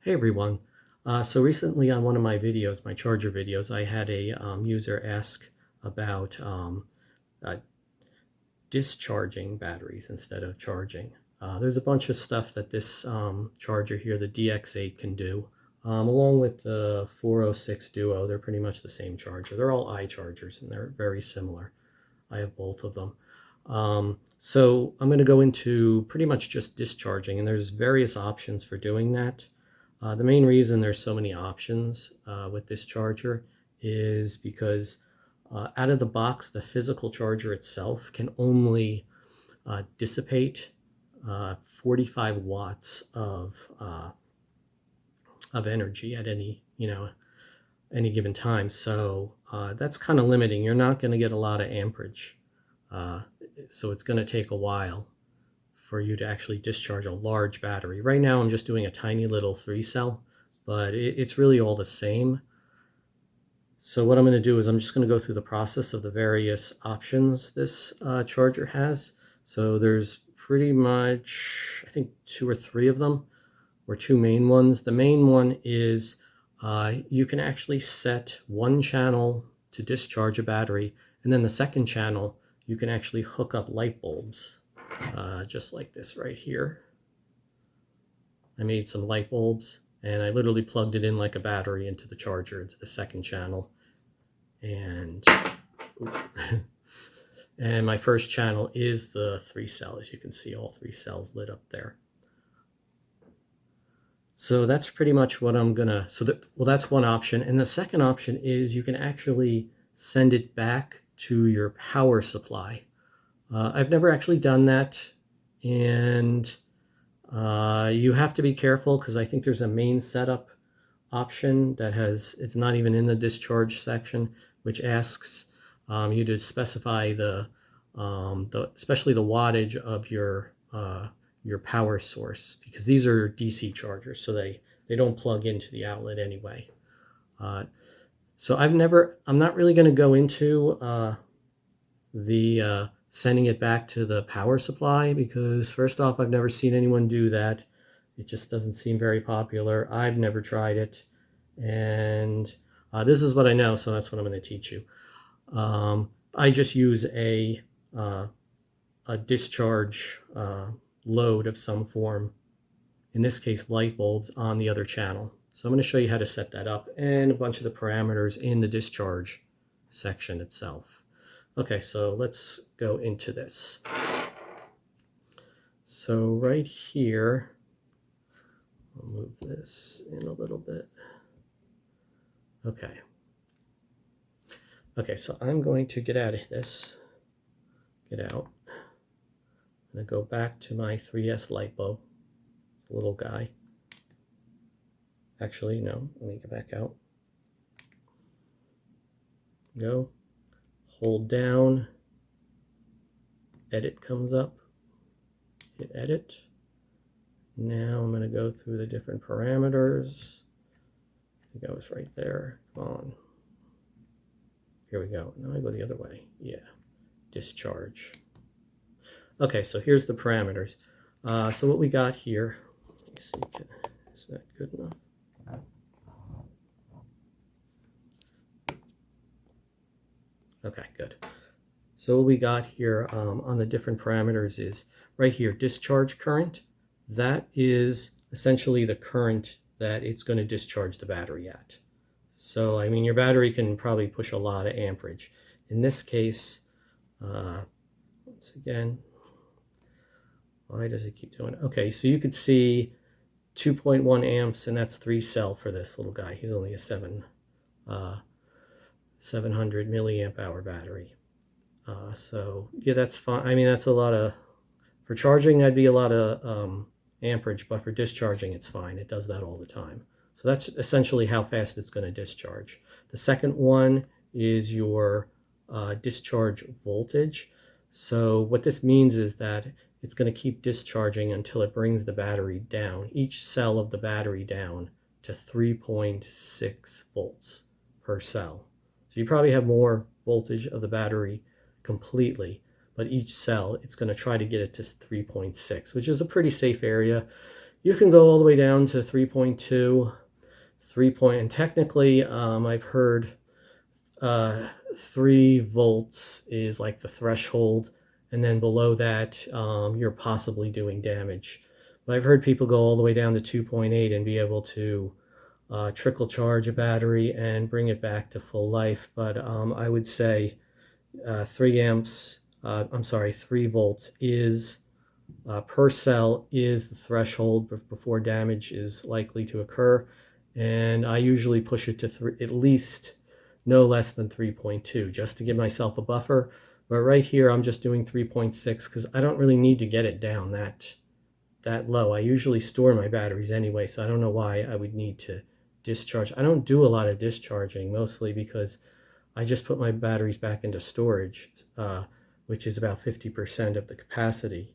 Hey everyone. So recently on one of my videos, my charger videos, I had a user ask about uh, discharging batteries instead of charging. There's a bunch of stuff that this charger here, the DX8, can do. Along with the 406 Duo, they're pretty much the same charger. They're all iChargers and they're very similar. I have both of them. So I'm going to go into pretty much just discharging, and there's various options for doing that. The main reason there's so many options with this charger is because out of the box, the physical charger itself can only dissipate 45 watts of energy at any given time. So that's kind of limiting. You're not going to get a lot of amperage. So it's going to take a while for you to actually discharge a large battery. Right now I'm just doing a tiny little 3-cell, but it's really all the same. So what I'm going to do is I'm just going to go through the process of the various options this charger has. So there's pretty much, I think, 2 or 3 of them, or 2 main ones. The main one is you can actually set one channel to discharge a battery, and then the second channel you can actually hook up light bulbs, just like this right here. I made some light bulbs and I literally plugged it in like a battery into the charger, into the second channel. And and my first channel is the 3-cell. As you can see, all 3 cells lit up there. So that's pretty much what I'm gonna, that's one option. And the second option is you can actually send it back to your power supply. I've never actually done that, and you have to be careful because I think there's a main setup option that it's not even in the discharge section, which asks you to specify especially the wattage of your power source, because these are DC chargers, so they don't plug into the outlet anyway. So I'm not really going to go into the sending it back to the power supply, because first off, I've never seen anyone do that. It just doesn't seem very popular. I've never tried it, and this is what I know, so that's what I'm going to teach you. I just use a discharge load of some form, in this case light bulbs, on the other channel. So I'm going to show you how to set that up and a bunch of the parameters in the discharge section itself. Okay, so let's go into this. So right here, I'll move this in a little bit. Okay. Okay, so I'm going to get out of this. Get out. I'm going to go back to my 3S light bulb. It's a little guy. Actually, no, let me get back out. Go. Hold down. Edit comes up. Hit edit. Now I'm going to go through the different parameters. I think I was right there. Come on. Here we go. Now I go the other way. Yeah. Discharge. Okay, so here's the parameters. So what we got here, let me see, is that good enough? Okay, good. So what we got here on the different parameters is right here, discharge current. That is essentially the current that it's going to discharge the battery at. So, I mean, your battery can probably push a lot of amperage. In this case, once again, why does it keep doing it? Okay, so you could see 2.1 amps, and that's 3-cell for this little guy. He's only a 700 milliamp hour battery. So yeah, that's fine. I mean, that's a lot of, for charging, that'd be a lot of amperage, but for discharging, it's fine. It does that all the time. So that's essentially how fast it's going to discharge. The second one is your discharge voltage. So what this means is that it's going to keep discharging until it brings the battery down, each cell of the battery down to 3.6 volts per cell. So you probably have more voltage of the battery completely, but each cell, it's going to try to get it to 3.6, which is a pretty safe area. You can go all the way down to 3.2, 3 point, and technically I've heard 3 volts is like the threshold, and then below that you're possibly doing damage. But I've heard people go all the way down to 2.8 and be able to trickle charge a battery and bring it back to full life. But I would say 3 amps, I'm sorry, 3 volts is per cell is the threshold before damage is likely to occur. And I usually push it to at least no less than 3.2 just to give myself a buffer. But right here, I'm just doing 3.6 because I don't really need to get it down that low. I usually store my batteries anyway, so I don't know why I would need to discharge. I don't do a lot of discharging, mostly because I just put my batteries back into storage, which is about 50% of the capacity.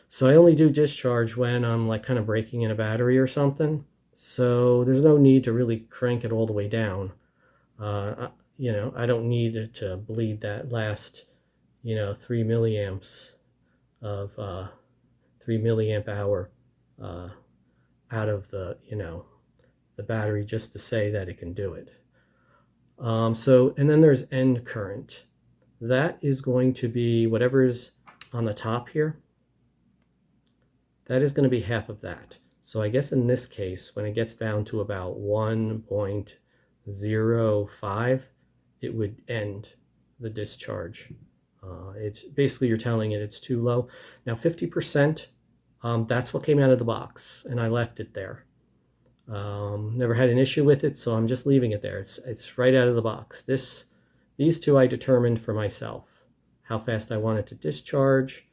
So I only do discharge when I'm like kind of breaking in a battery or something. So there's no need to really crank it all the way down. You know, I don't need it to bleed that last, 3 milliamps of 3 milliamp hour out of the, the battery just to say that it can do it. And then there's end current. That is going to be whatever's on the top here. That is going to be half of that. So I guess in this case, when it gets down to about 1.05, it would end the discharge. It's basically, you're telling it it's too low. Now 50%, that's what came out of the box, and I left it there. Never had an issue with it, so I'm just leaving it there. It's right out of the box. These two I determined for myself, how fast I want it to discharge,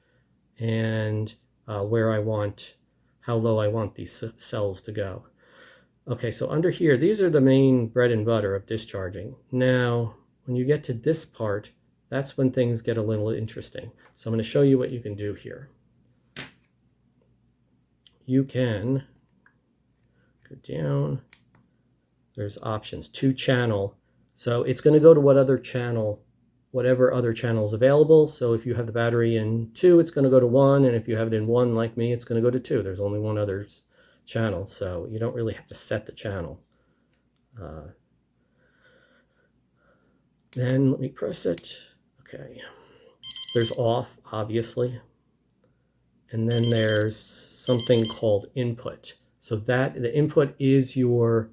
and how low I want these cells to go. Okay, so under here, these are the main bread and butter of discharging. Now, when you get to this part, that's when things get a little interesting. So I'm going to show you what you can do here. You can go down. There's options, 2-channel. So it's going to go to whatever other channel is available. So if you have the battery in 2, it's going to go to 1. And if you have it in 1, like me, it's going to go to 2. There's only one other channel, so you don't really have to set the channel. Then let me press it. Okay. There's off, obviously. And then there's something called input. So that the input is your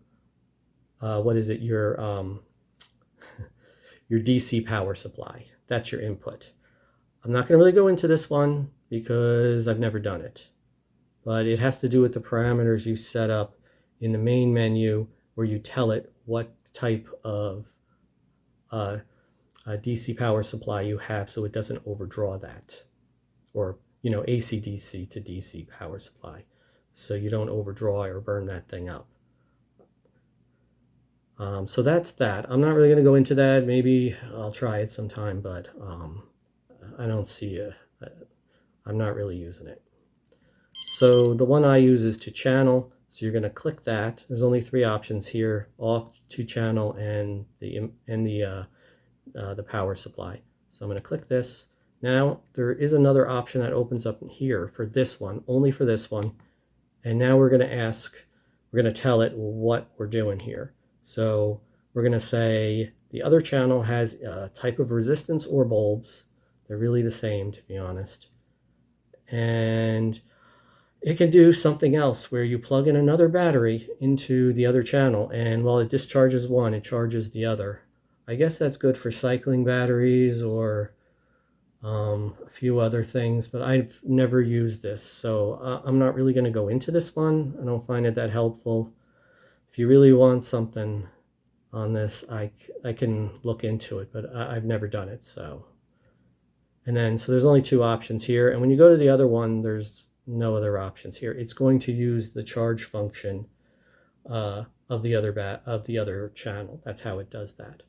your DC power supply. That's your input. I'm not going to really go into this one because I've never done it. But it has to do with the parameters you set up in the main menu, where you tell it what type of DC power supply you have, so it doesn't overdraw that. Or, AC-DC to DC power supply, so you don't overdraw or burn that thing up. So that's that. I'm not really going to go into that. Maybe I'll try it sometime, but I don't see it. I'm not really using it. So the one I use is 2-channel. So you're going to click that. There's only 3 options here: off, 2-channel, and the power supply. So I'm going to click this. Now there is another option that opens up here for this one, only for this one. And now we're going to tell it what we're doing here. So we're going to say the other channel has a type of resistance or bulbs. They're really the same, to be honest. And it can do something else where you plug in another battery into the other channel, and while it discharges one, it charges the other. I guess that's good for cycling batteries or a few other things, but I've never used this, so I'm not really going to go into this one. I don't find it that helpful. If you really want something on this, I can look into it, but I've never done it. So there's only 2 options here, and when you go to the other one, there's no other options here. It's going to use the charge function of the other channel. That's how it does that.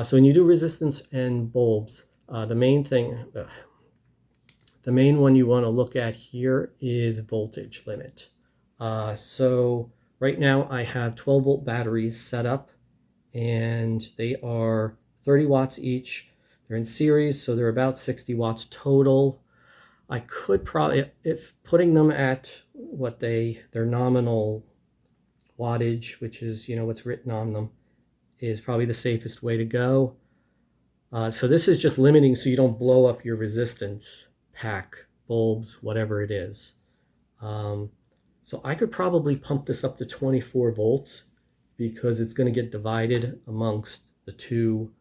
So when you do resistance and bulbs, the main one you want to look at here is voltage limit. So right now I have 12-volt batteries set up, and they are 30 watts each. They're in series, so they're about 60 watts total. I could probably, if putting them at what their nominal wattage, which is, you know, what's written on them, is probably the safest way to go. So this is just limiting so you don't blow up your resistance pack, bulbs, whatever it is. So I could probably pump this up to 24 volts because it's going to get divided amongst the two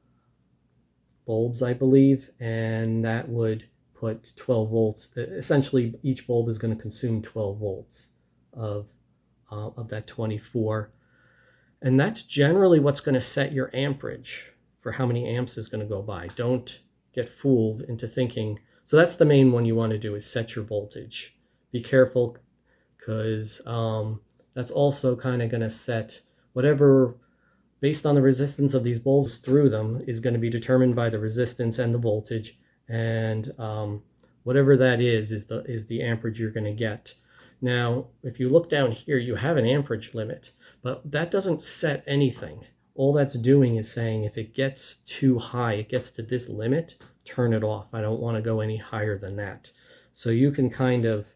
bulbs, I believe, and that would put 12 volts. Essentially, each bulb is going to consume 12 volts of that 24. And that's generally what's going to set your amperage for how many amps is going to go by. Don't get fooled into thinking. So that's the main one you want to do, is set your voltage. Be careful, because that's also kind of going to set whatever, based on the resistance of these bulbs through them, is going to be determined by the resistance and the voltage, and whatever that is the amperage you're going to get. Now, if you look down here, you have an amperage limit, but that doesn't set anything. All that's doing is saying if it gets too high, it gets to this limit, turn it off. I don't want to go any higher than that. So you can kind of,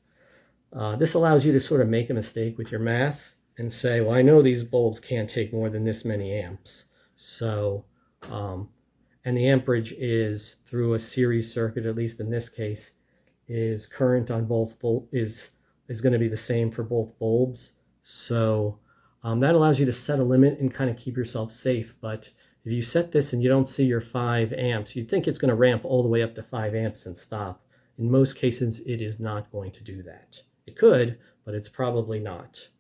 this allows you to sort of make a mistake with your math and say, well, I know these bulbs can't take more than this many amps. So, and the amperage is through a series circuit, at least in this case, is current on both is going to be the same for both bulbs. So that allows you to set a limit and kind of keep yourself safe. But if you set this and you don't see your 5 amps, you'd think it's going to ramp all the way up to 5 amps and stop. In most cases, it is not going to do that. It could, but it's probably not.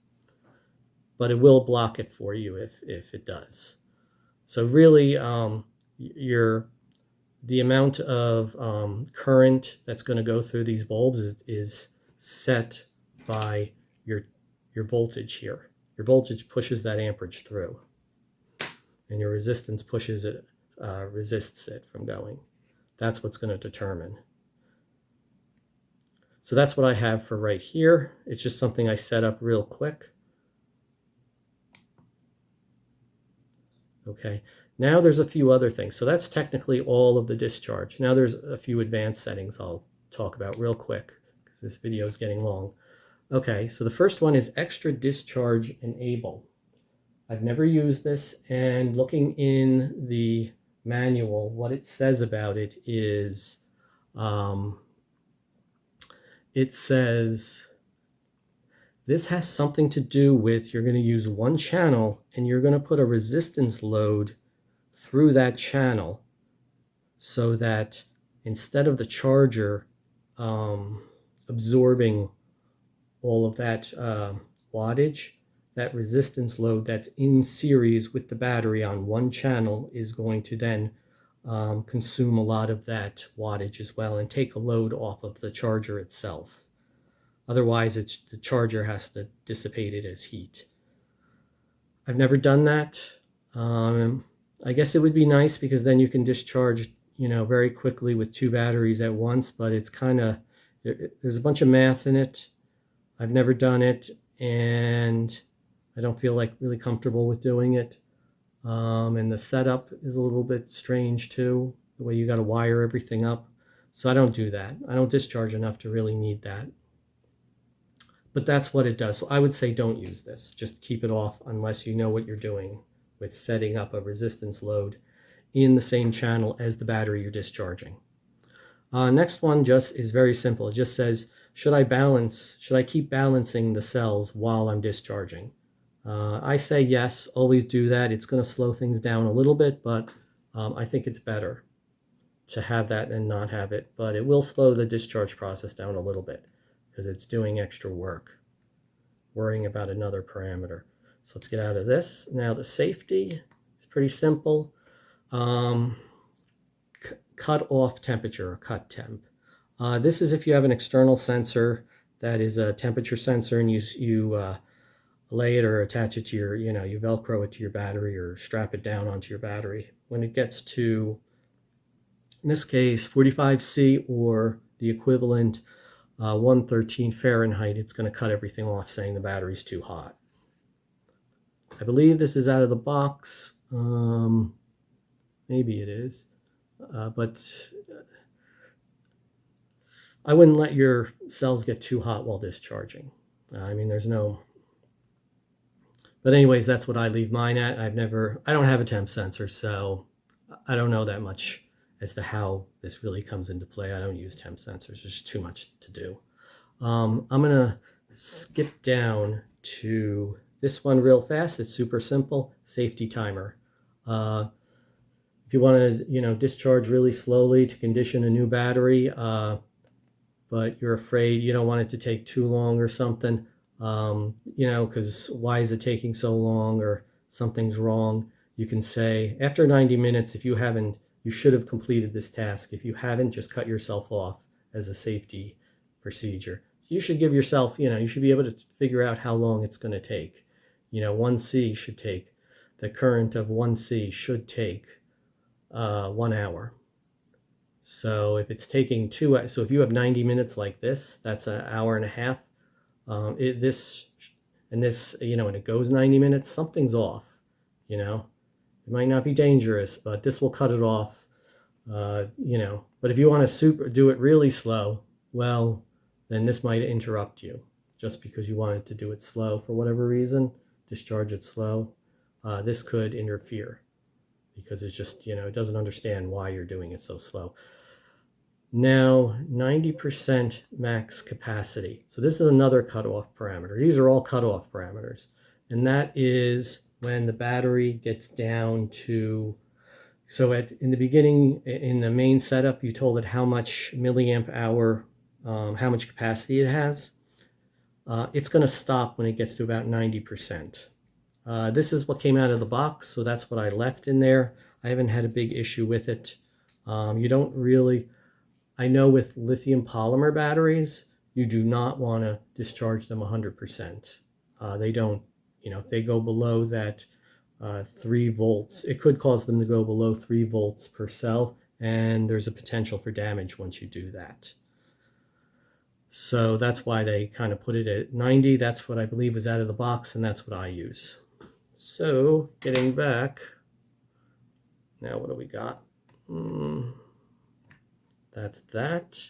But it will block it for you if it does. So really, the amount of current that's going to go through these bulbs is set by your voltage here. Your voltage pushes that amperage through, and your resistance pushes it, resists it from going. That's what's going to determine. So that's what I have for right here. It's just something I set up real quick. Okay, now there's a few other things. So that's technically all of the discharge. Now there's a few advanced settings I'll talk about real quick because this video is getting long. Okay, so the first one is extra discharge enable. I've never used this, and looking in the manual, what it says about it is, it says this has something to do with, you're going to use one channel and you're going to put a resistance load through that channel so that instead of the charger absorbing all of that wattage, that resistance load that's in series with the battery on one channel is going to then consume a lot of that wattage as well and take a load off of the charger itself. Otherwise, the charger has to dissipate it as heat. I've never done that. I guess it would be nice because then you can discharge, you know, very quickly with 2 batteries at once, but it's kind of, there's a bunch of math in it. I've never done it, and I don't feel like really comfortable with doing it. And the setup is a little bit strange too, the way you got to wire everything up. So I don't do that. I don't discharge enough to really need that. But that's what it does. So I would say don't use this. Just keep it off unless you know what you're doing with setting up a resistance load in the same channel as the battery you're discharging. Next one just is very simple. It just says, should I keep balancing the cells while I'm discharging? I say yes, always do that. It's going to slow things down a little bit, but I think it's better to have that and not have it. But it will slow the discharge process down a little bit because it's doing extra work, worrying about another parameter. So let's get out of this. Now the safety is pretty simple. Cut off temperature, or cut temp. This is if you have an external sensor that is a temperature sensor and you lay it or attach it to your, you Velcro it to your battery or strap it down onto your battery. When it gets to, in this case, 45°C or the equivalent 113 Fahrenheit, it's going to cut everything off saying the battery's too hot. I believe this is out of the box. Maybe it is. But I wouldn't let your cells get too hot while discharging. I mean, there's no, but anyways, that's what I leave mine at. I don't have a temp sensor, so I don't know that much as to how this really comes into play. I don't use temp sensors. There's too much to do. I'm going to skip down to this one real fast. It's super simple. Safety timer. If you want to, discharge really slowly to condition a new battery, but you're afraid you don't want it to take too long or something, because why is it taking so long or something's wrong, you can say after 90 minutes, if you haven't, you should have completed this task. If you haven't, just cut yourself off as a safety procedure. You should give yourself, you should be able to figure out how long it's going to take. 1C should take, the current of 1C should take 1 hour. So if it's taking so if you have 90 minutes like this, that's an hour and a half. And it goes 90 minutes, something's off, It might not be dangerous, but this will cut it off, But if you want to do it really slow, well, then this might interrupt you just because you wanted to do it slow for whatever reason, discharge it slow. This could interfere because it's just, it doesn't understand why you're doing it so slow. Now, 90% max capacity. So this is another cutoff parameter. These are all cutoff parameters. And that is when the battery gets down to, in the beginning, in the main setup, you told it how much milliamp hour, how much capacity it has. It's going to stop when it gets to about 90%. This is what came out of the box, so that's what I left in there. I haven't had a big issue with it. You don't really... I know with lithium polymer batteries, you do not want to discharge them 100%. They don't, if they go below that 3 volts, it could cause them to go below 3 volts per cell, and there's a potential for damage once you do that. So that's why they kind of put it at 90. That's what I believe is out of the box, and that's what I use. So getting back, now what do we got? That's that.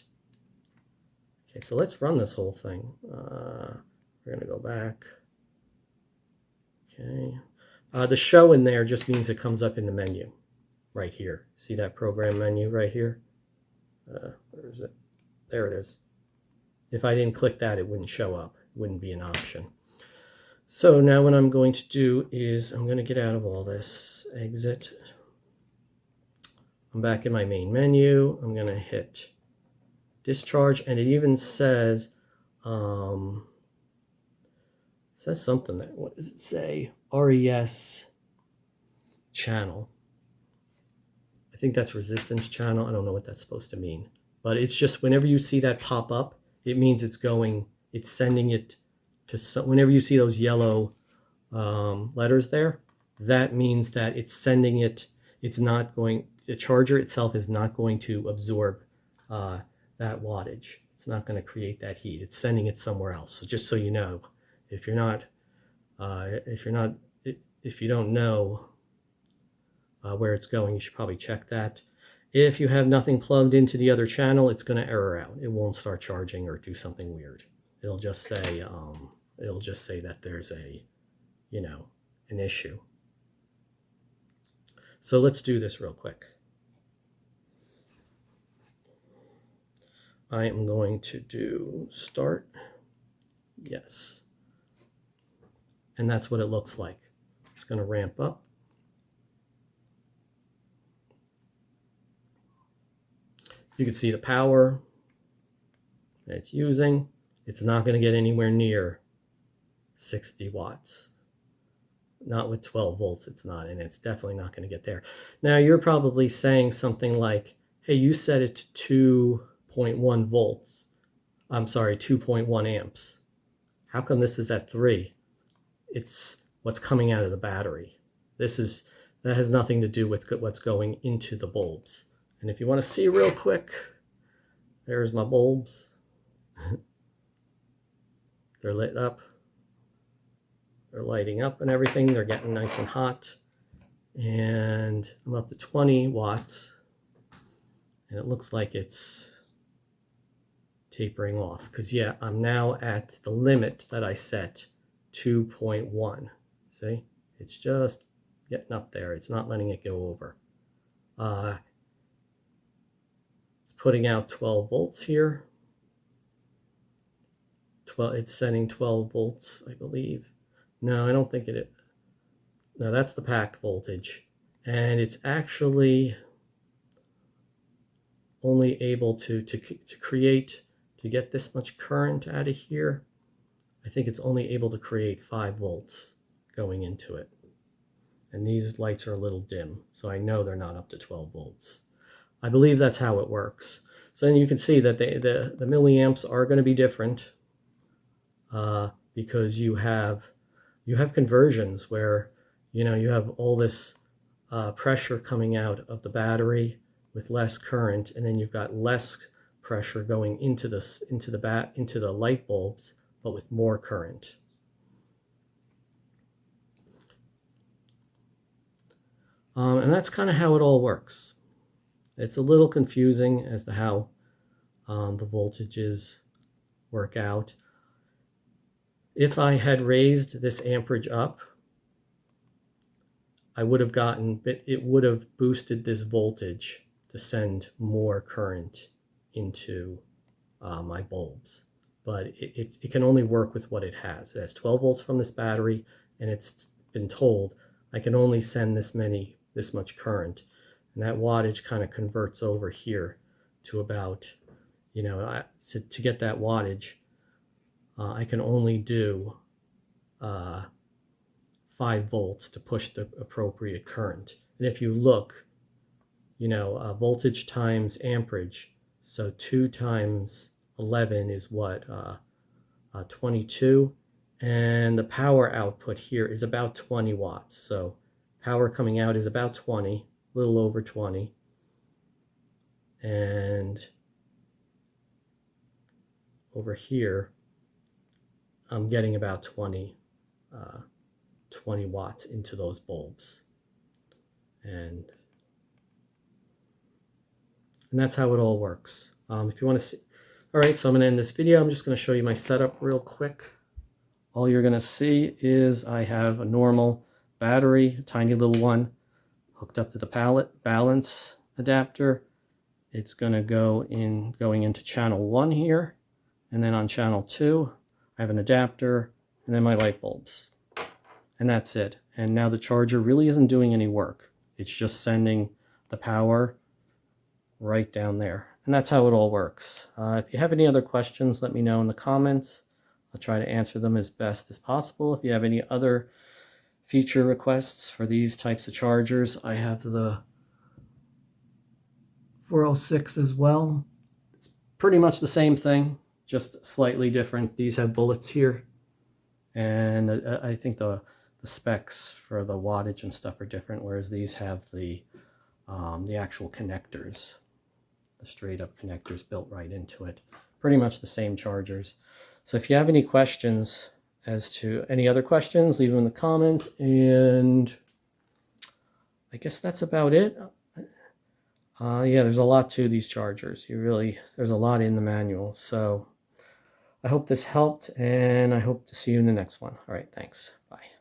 Okay, so let's run this whole thing. We're going to go back. Okay. The show in there just means it comes up in the menu right here. See that program menu right here? Where is it? There it is. If I didn't click that, it wouldn't show up. It wouldn't be an option. So now what I'm going to do is I'm going to get out of all this. Exit. I'm back in my main menu. I'm going to hit discharge, and it even says something that, what does it say? RES channel. I think that's resistance channel. I don't know what that's supposed to mean, but it's just whenever you see that pop up, it means it's sending it to whenever you see those yellow letters there, that means that it's sending it. It's not going, the charger itself is not going to absorb that wattage. It's not going to create that heat. It's sending it somewhere else. So just so you know, if you don't know where it's going, you should probably check that. If you have nothing plugged into the other channel, it's going to error out. It won't start charging or do something weird. It'll just say that there's an issue. So let's do this real quick. I am going to do start. Yes. And that's what it looks like. It's going to ramp up. You can see the power that it's using. It's not going to get anywhere near 60 watts. Not with 12 volts, it's not, and it's definitely not going to get there. Now, you're probably saying something like, hey, you set it to 2.1 volts. I'm sorry, 2.1 amps. How come this is at 3? It's what's coming out of the battery. That has nothing to do with what's going into the bulbs. And if you want to see real quick, there's my bulbs. They're lit up. They're lighting up and everything. They're getting nice and hot. And I'm up to 20 watts. And it looks like it's tapering off, because yeah, I'm now at the limit that I set, 2.1. See, it's just getting up there. It's not letting it go over. It's putting out 12 volts here. It's sending 12 volts, I believe. No, I don't think it is. No, that's the pack voltage. And it's actually only able to create, to get this much current out of here. I think it's only able to create 5 volts going into it. And these lights are a little dim, so I know they're not up to 12 volts. I believe that's how it works. So then you can see that the milliamps are going to be different, because you have conversions where you have all this pressure coming out of the battery with less current, and then you've got less pressure going into the light bulbs, but with more current. And that's kind of how it all works. It's a little confusing as to how the voltages work out. If I had raised this amperage up, it would have boosted this voltage to send more current into my bulbs. But it can only work with what it has. It has 12 volts from this battery, and it's been told I can only send this much current. And that wattage kind of converts over here to about, to get that wattage, I can only do 5 volts to push the appropriate current. And if you look, voltage times amperage, so 2 times 11 is what, 22, and the power output here is about 20 watts. So power coming out is about 20, a little over 20, and over here I'm getting about 20 watts into those bulbs, and that's how it all works. If you want to see, all right, so I'm going to end this video. I'm just going to show you my setup real quick. All you're going to see is I have a normal battery, a tiny little one, hooked up to the balance adapter. It's going to going into channel 1 here, and then on channel 2 I have an adapter, and then my light bulbs, and that's it. And now the charger really isn't doing any work. It's just sending the power right down there, and that's how it all works. If you have any other questions, let me know in the comments. I'll try to answer them as best as possible. If you have any other feature requests for these types of chargers, I have the 406 as well. It's pretty much the same thing, just slightly different. These have bullets here, and I think the specs for the wattage and stuff are different, whereas these have the actual connectors, the straight up connectors built right into it. Pretty much the same chargers. So if you have any questions, any other questions, leave them in the comments, and I guess that's about it. Yeah, there's a lot to these chargers. There's a lot in the manual. So I hope this helped, and I hope to see you in the next one. All right, thanks. Bye.